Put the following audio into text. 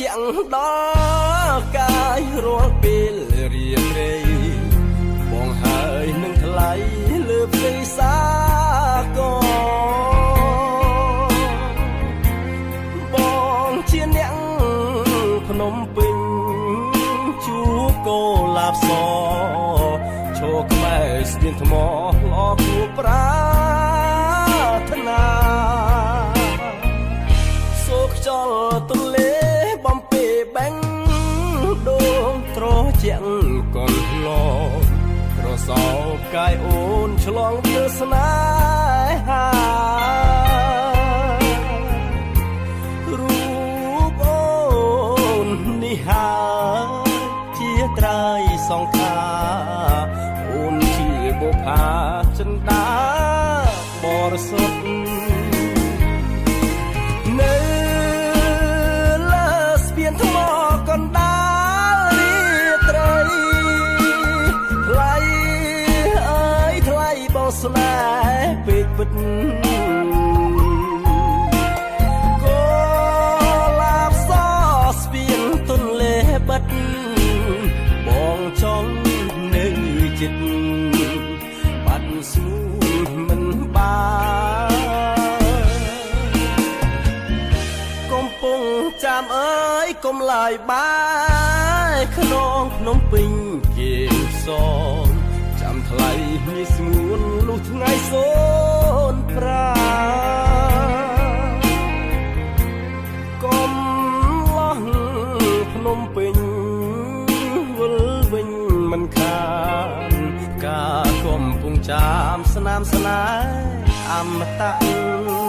ជាងដល់កាយរាល់ពេលរៀបរយបងហើយនឹងថ្លៃលើផ្ទៃសាកបងជាអ្នកភ្នំពេញជួកោឡាបសឈរក្បែរស្ពានថ្មល្អគួរប្រាថ្នាសូខ្យល់ទន្លេបំពេបេងដងត្រជាក់កលឡប្រសោបកាយអូនឆ្លងវាលស្នេហារូបអូននេះហើយជាត្រៃសងខាអូនជាបុប្ផាចិន្តាបរិសុទ្ធនៅលើស្ពានថ្មកណ្ដាលរាត្រីថ្លៃអើយថ្លៃបងស្នេហ៍ពេកពិតកូឡាបសស្ពានទន្លេបិទបងចង់នៅចិត្តបាត់ស្មូនមិនបានកំពុងចាំអើយកុំឡាយបាយក្នុងភ្នំពេញគេសងចាំថ្លៃមានស្ងួនលុះថ្ងៃសូនប្រាកុំលោះភ្នំពេញវិលវិញមិនខានការកំពុងចាំស្នាមស្នេហ៍អមតៈ